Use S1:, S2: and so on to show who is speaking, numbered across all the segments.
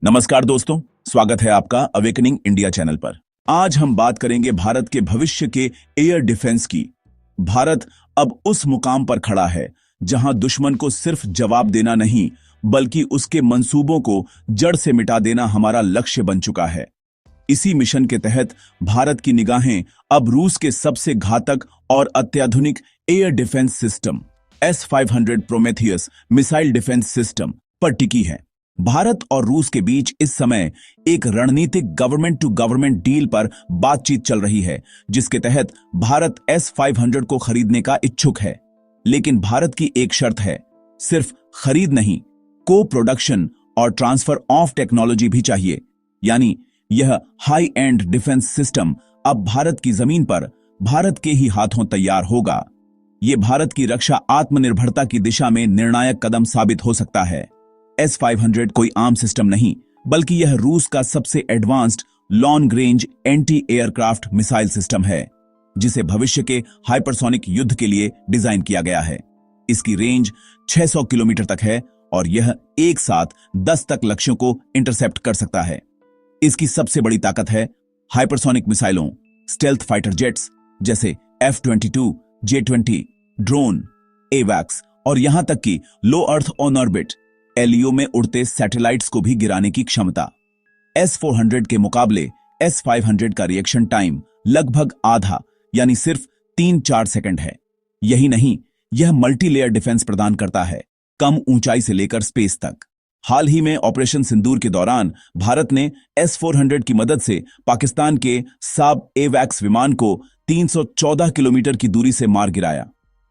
S1: नमस्कार दोस्तों, स्वागत है आपका अवेकनिंग इंडिया चैनल पर। आज हम बात करेंगे भारत के भविष्य के एयर डिफेंस की। भारत अब उस मुकाम पर खड़ा है जहां दुश्मन को सिर्फ जवाब देना नहीं बल्कि उसके मंसूबों को जड़ से मिटा देना हमारा लक्ष्य बन चुका है। इसी मिशन के तहत भारत की निगाहें अब रूस के सबसे घातक और अत्याधुनिक air defence system S-500 Prometheus missile defence system पर टिकी है। भारत और रूस के बीच इस समय एक रणनीतिक गवर्नमेंट टू गवर्नमेंट डील पर बातचीत चल रही है, जिसके तहत भारत S-500 को खरीदने का इच्छुक है। लेकिन भारत की एक शर्त है, सिर्फ खरीद नहीं, को प्रोडक्शन और ट्रांसफर ऑफ टेक्नोलॉजी भी चाहिए। यानी यह हाई एंड डिफेंस सिस्टम अब भारत की जमीन पर भारत के ही हाथों तैयार होगा। यह भारत की रक्षा आत्मनिर्भरता की दिशा में निर्णायक कदम साबित हो सकता है। S-500 कोई आम सिस्टम नहीं, बल्कि यह रूस का सबसे advanced long range anti aircraft missile system है, जिसे भविष्य के हाइपरसोनिक युद्ध के लिए डिजाइन किया गया है। इसकी रेंज 600 किलोमीटर तक है और यह एक साथ 10 तक लक्ष्यों को इंटरसेप्ट कर सकता है। इसकी सबसे बड़ी ताकत है हाइपरसोनिक मिसाइलों, स्टेल्थ फाइटर जेट्स जैसे F-22, J-20, ड्रोन, एवैक्स और यहां तक कि लो अर्थ ऑन ऑर्बिट LEO में उड़ते सैटेलाइट्स को भी गिराने की क्षमता। S-400 के मुकाबले S-500 का रिएक्शन टाइम लगभग आधा यानी सिर्फ 3-4 सेकंड है। यही नहीं, यह मल्टी लेयर डिफेंस प्रदान करता है, कम ऊंचाई से लेकर स्पेस तक। हाल ही में ऑपरेशन सिंदूर के दौरान भारत ने S-400 की मदद से पाकिस्तान के साब एवैक्स विमान को 314 किलोमीटर की दूरी से मार गिराया।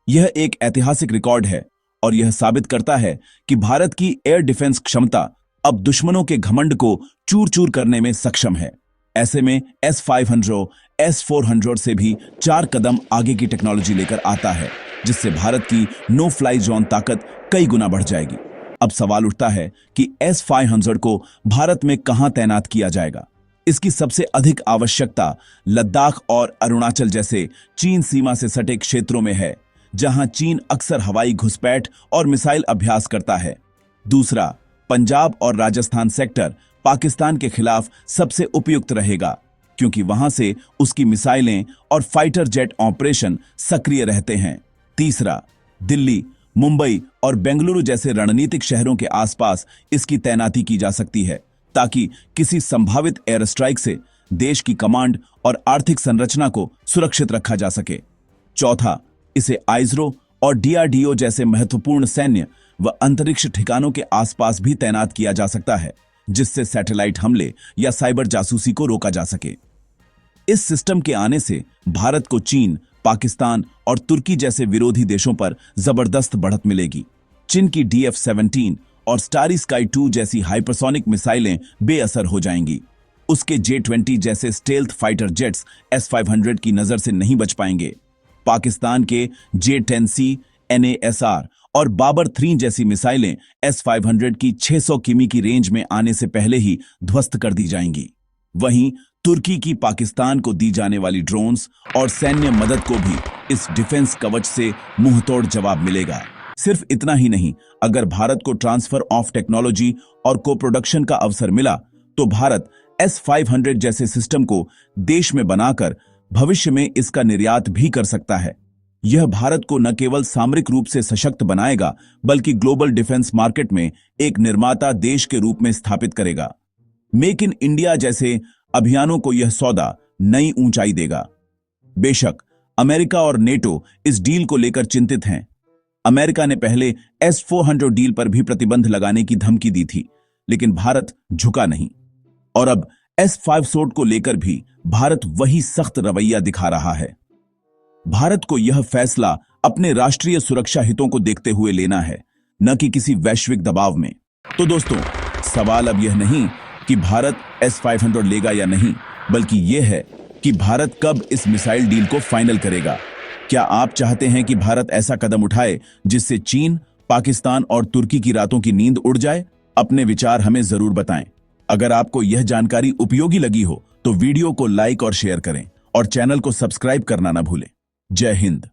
S1: यह एक ऐतिहासिक रिकॉर्ड है और यह साबित करता है कि भारत की एयर डिफेंस क्षमता अब दुश्मनों के घमंड को चूर चूर करने में सक्षम है। ऐसे में S-500 S-400 से भी 4 कदम आगे की टेक्नोलॉजी लेकर आता है, जिससे भारत की नो फ्लाई जोन ताकत कई गुना बढ़ जाएगी। अब सवाल उठता है कि S-500 को भारत में कहां तैनात किया जाएगा। इसकी सबसे अधिक आवश्यकता लद्दाख और अरुणाचल जैसे चीन सीमा से सटे क्षेत्रों में है, जहां चीन अक्सर हवाई घुसपैठ और मिसाइल अभ्यास करता है। दूसरा, पंजाब और राजस्थान सेक्टर पाकिस्तान के खिलाफ सबसे उपयुक्त रहेगा, क्योंकि वहां से उसकी मिसाइलें और फाइटर जेट ऑपरेशन सक्रिय रहते हैं। तीसरा, दिल्ली, मुंबई और बेंगलुरु जैसे रणनीतिक शहरों के आसपास इसकी तैनाती की जा सकती है, ताकि किसी संभावित एयर स्ट्राइक से देश की कमांड और आर्थिक संरचना को सुरक्षित रखा जा सके। चौथा, इसे आइजरो और DRDO जैसे महत्वपूर्ण सैन्य व अंतरिक्ष ठिकानों के आसपास भी तैनात किया जा सकता है, जिससे सैटेलाइट हमले या साइबर जासूसी को रोका जा सके। इस सिस्टम के आने से भारत को चीन, पाकिस्तान और तुर्की जैसे विरोधी देशों पर जबरदस्त बढ़त मिलेगी। चीन की DF-17 और स्टारी स्काई 2 जैसी हाइपरसोनिक मिसाइलें बेअसर हो जाएंगी। उसके J-20 जैसे स्टेल्थ फाइटर जेट्स S-500 की नजर से नहीं बच पाएंगे। पाकिस्तान के J-10C, NASR और बाबर 3 जैसी मिसाइलें S-500 की 600 किमी की रेंज में आने से पहले ही ध्वस्त कर दी जाएंगी। वहीं तुर्की की पाकिस्तान को दी जाने वाली ड्रोन्स और सैन्य मदद को भी इस डिफेंस कवच से मुंहतोड़ जवाब मिलेगा। सिर्फ इतना ही नहीं, अगर भारत को ट्रांसफर ऑफ टेक्नोलॉजी और को प्रोडक्शन का अवसर मिला तो भारत S-500 जैसे सिस्टम को देश में बनाकर भविष्य में इसका निर्यात भी कर सकता है। यह भारत को न केवल सामरिक रूप से सशक्त बनाएगा, बल्कि ग्लोबल डिफेंस मार्केट में एक निर्माता देश के रूप में स्थापित करेगा। मेक इन इंडिया जैसे अभियानों को यह सौदा नई ऊंचाई देगा। बेशक अमेरिका और नेटो इस डील को लेकर चिंतित हैं। अमेरिका ने पहले S-400 डील पर भी प्रतिबंध लगाने की धमकी दी थी, लेकिन भारत झुका नहीं। और अब S-500 को लेकर भी भारत वही सख्त रवैया दिखा रहा है। भारत को यह फैसला अपने राष्ट्रीय सुरक्षा हितों को देखते हुए लेना है, न कि किसी वैश्विक दबाव में। तो दोस्तों, सवाल अब यह नहीं कि भारत S-500 लेगा या नहीं, बल्कि यह है कि भारत कब इस मिसाइल डील को फाइनल करेगा। क्या आप चाहते हैं कि भारत ऐसा कदम उठाए जिससे चीन, पाकिस्तान और तुर्की की रातों की नींद उड़ जाए? अपने विचार हमें जरूर बताएं। अगर आपको यह जानकारी उपयोगी लगी हो तो वीडियो को लाइक और शेयर करें और चैनल को सब्सक्राइब करना ना भूलें। जय हिंद।